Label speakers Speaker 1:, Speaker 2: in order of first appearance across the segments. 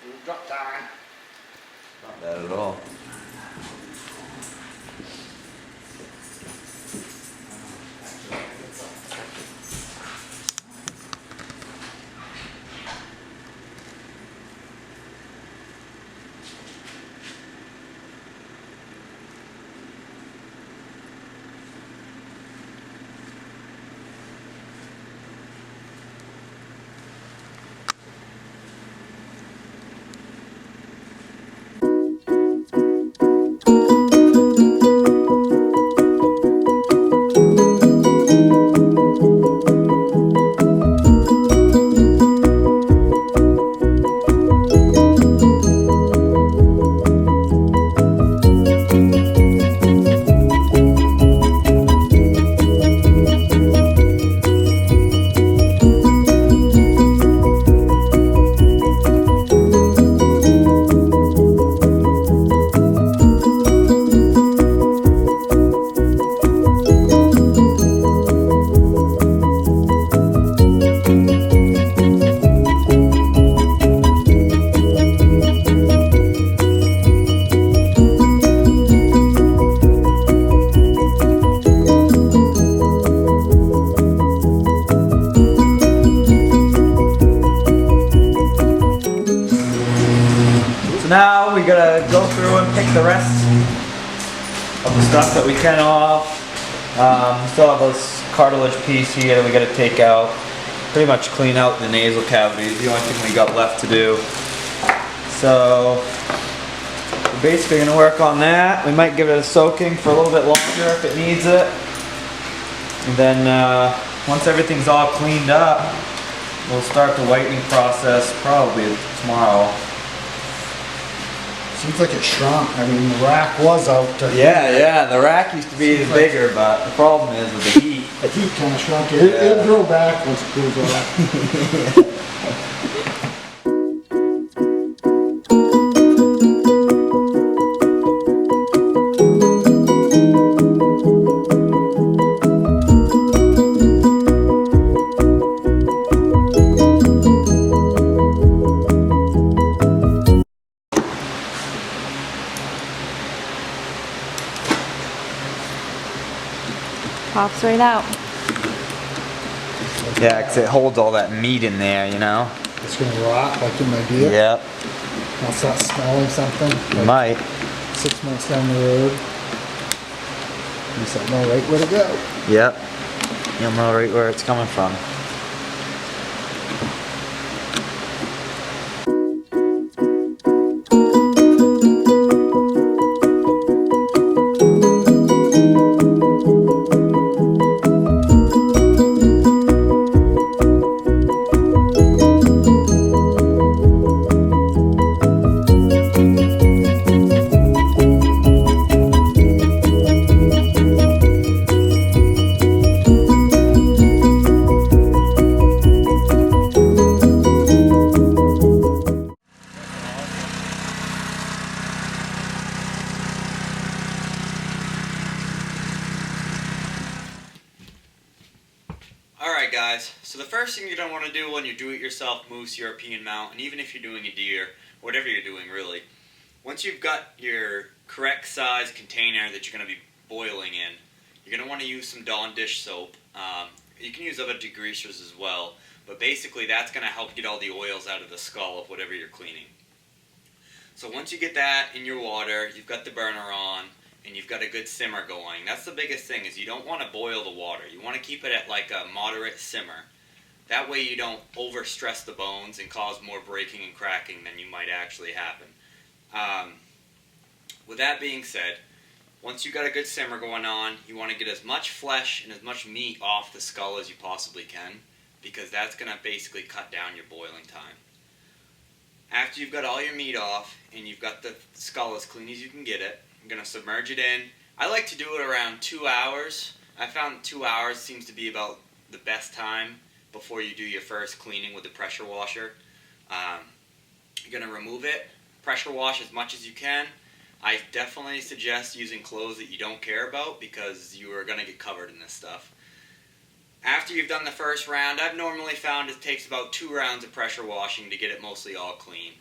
Speaker 1: We've got time.
Speaker 2: Not bad at all. Now we gotta go through and pick the rest of the stuff that we can off. Still have this cartilage piece here that we gotta take out. Pretty much clean out the nasal cavities, the only thing we got left to do. So we're basically gonna work on that. We might give it a soaking for a little bit longer if it needs it. And then once everything's all cleaned up, we'll start the whitening process probably tomorrow.
Speaker 1: Seems like it shrunk. I mean, the rack was out.
Speaker 2: Yeah, the rack used to be bigger, but the problem is with the heat.
Speaker 1: The heat kind of shrunk it. It'll grow back once it cools off.
Speaker 3: Pops right out.
Speaker 2: Yeah, because it holds all that meat in there, you know?
Speaker 1: It's going to rot like in my beer.
Speaker 2: Yep.
Speaker 1: I'll start smelling something.
Speaker 2: It might.
Speaker 1: 6 months down the road. You said know right where to go.
Speaker 2: Yep. You'll know right where it's coming from. Alright guys, so the first thing you're going to want to do when you do it yourself moose, European mount, and even if you're doing a deer, whatever you're doing really, once you've got your correct size container that you're going to be boiling in, you're going to want to use some Dawn dish soap. You can use other degreasers as well, but basically that's going to help get all the oils out of the skull of whatever you're cleaning. So once you get that in your water, you've got the burner on, and you've got a good simmer going. That's the biggest thing, is you don't want to boil the water. You want to keep it at like a moderate simmer. That way you don't overstress the bones and cause more breaking and cracking than you might actually happen. With that being said, once you've got a good simmer going on, you want to get as much flesh and as much meat off the skull as you possibly can, because that's going to basically cut down your boiling time. After you've got all your meat off and you've got the skull as clean as you can get it, I'm going to submerge it in. I like to do it around 2 hours. I found 2 hours seems to be about the best time before you do your first cleaning with the pressure washer. You're going to remove it, pressure wash as much as you can. I definitely suggest using clothes that you don't care about, because you are going to get covered in this stuff. After you've done the first round, I've normally found it takes about 2 rounds of pressure washing to get it mostly all clean.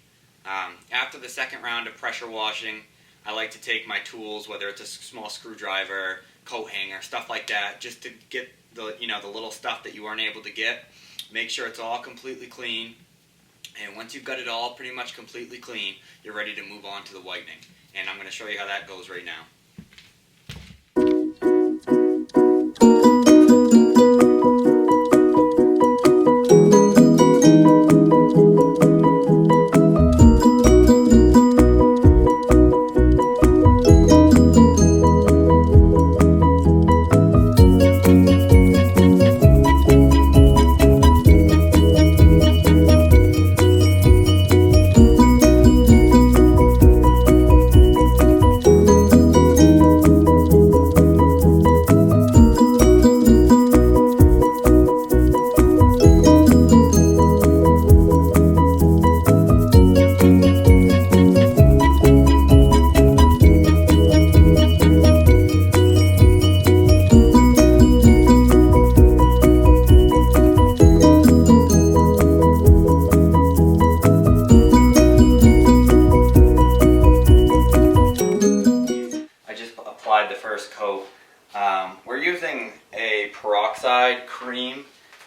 Speaker 2: After the second round of pressure washing, I like to take my tools, whether it's a small screwdriver, coat hanger, stuff like that, just to get the little stuff that you weren't able to get. Make sure it's all completely clean. And once you've got it all pretty much completely clean, you're ready to move on to the whitening. And I'm going to show you how that goes right now. The first coat. We're using a peroxide cream,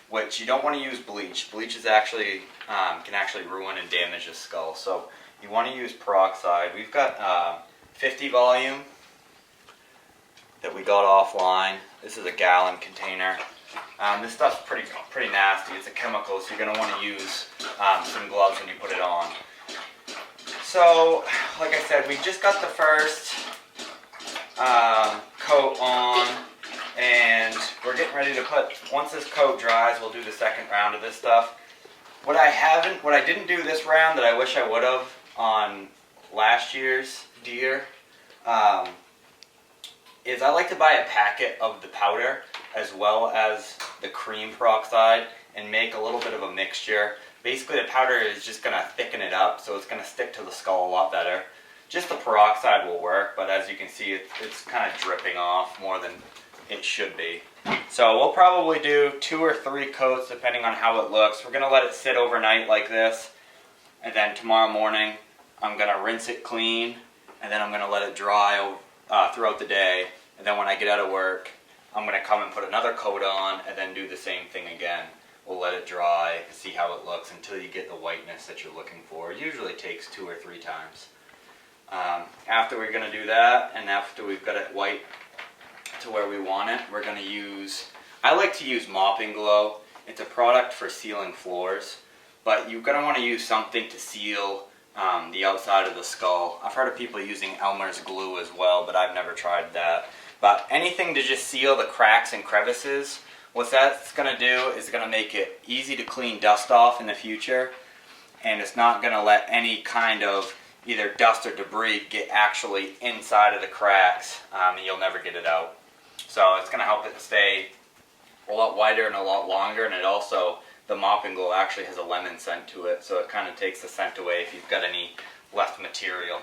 Speaker 2: which you don't want to use bleach. Bleach is actually can actually ruin and damage the skull. So you want to use peroxide. We've got 50 volume that we got offline. This is a gallon container. This stuff's pretty nasty. It's a chemical, so you're going to want to use some gloves when you put it on. So, like I said, we just got the first coat on, and we're getting ready to put, once this coat dries, we'll do the second round of this stuff. What I didn't do this round that I wish I would have on last year's deer, is I like to buy a packet of the powder as well as the cream peroxide and make a little bit of a mixture. Basically the powder is just going to thicken it up, so it's going to stick to the skull a lot better. Just the peroxide will work, but as you can see, it's kind of dripping off more than it should be. So we'll probably do 2 or 3 coats depending on how it looks. We're going to let it sit overnight like this, and then tomorrow morning I'm going to rinse it clean, and then I'm going to let it dry throughout the day. And then when I get out of work, I'm going to come and put another coat on and then do the same thing again. We'll let it dry, see how it looks until you get the whiteness that you're looking for. It usually takes 2 or 3 times. After we're going to do that, and after we've got it white to where we want it, we're going to use, I like to use Mopping Glow. It's a product for sealing floors, but you're going to want to use something to seal the outside of the skull. I've heard of people using Elmer's glue as well, but I've never tried that. But anything to just seal the cracks and crevices, what that's going to do is going to make it easy to clean dust off in the future, and it's not going to let any kind of either dust or debris get actually inside of the cracks, and you'll never get it out. So it's going to help it stay a lot whiter and a lot longer, and it also, the Mopping Glow actually has a lemon scent to it, so it kind of takes the scent away if you've got any left material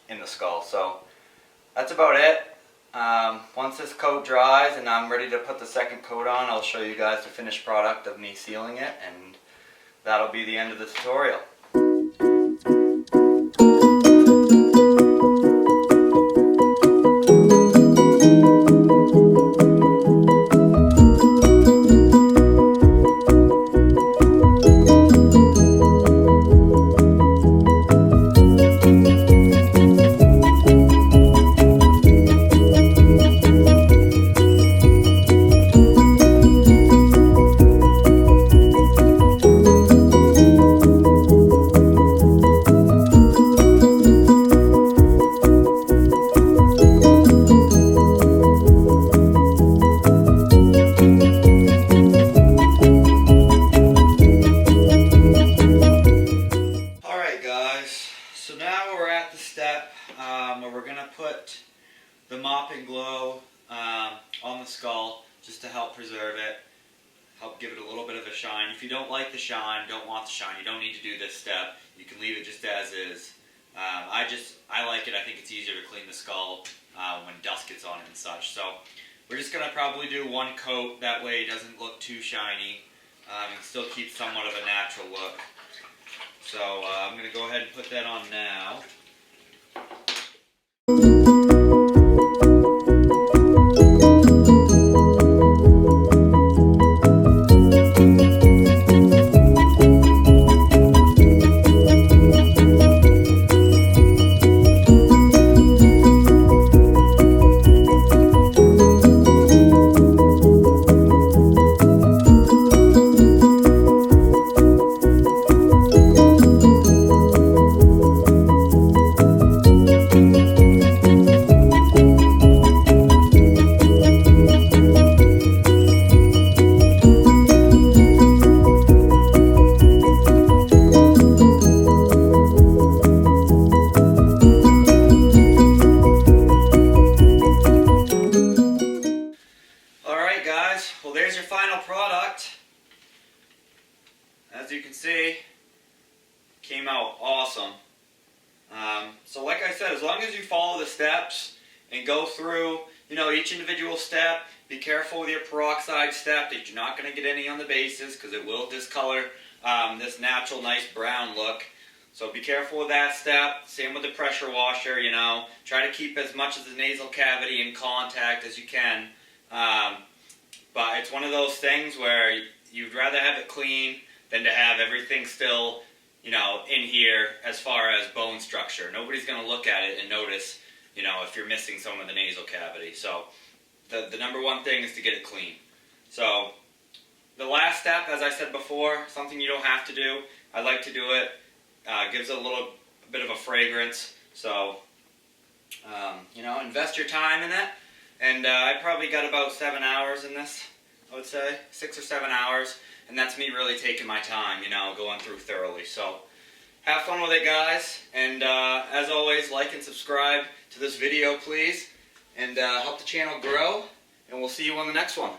Speaker 2: in the skull. So that's about it. Once this coat dries and I'm ready to put the second coat on, I'll show you guys the finished product of me sealing it, and that'll be the end of the tutorial. Where we're going to put the Mopping Glow on the skull just to help preserve it, help give it a little bit of a shine. If you don't like the shine, don't want the shine, you don't need to do this step. You can leave it just as is. I like it. I think it's easier to clean the skull when dust gets on it and such. So we're just going to probably do 1 coat. That way it doesn't look too shiny and still keep somewhat of a natural look. So I'm going to go ahead and put that on now. Well, there's your final product. As you can see, came out awesome. So like I said, as long as you follow the steps and go through, each individual step, be careful with your peroxide step that you're not going to get any on the bases because it will discolor this natural nice brown look. So be careful with that step. Same with the pressure washer, Try to keep as much of the nasal cavity in contact as you can. But it's one of those things where you'd rather have it clean than to have everything still, in here as far as bone structure. Nobody's going to look at it and notice, if you're missing some of the nasal cavity. So the number one thing is to get it clean. So the last step, as I said before, something you don't have to do. I like to do it. Gives it a bit of a fragrance. So, invest your time in it. And I probably got about 7 hours in this, I would say, 6 or 7 hours. And that's me really taking my time, going through thoroughly. So have fun with it, guys. And as always, like and subscribe to this video, please. And help the channel grow. And we'll see you on the next one.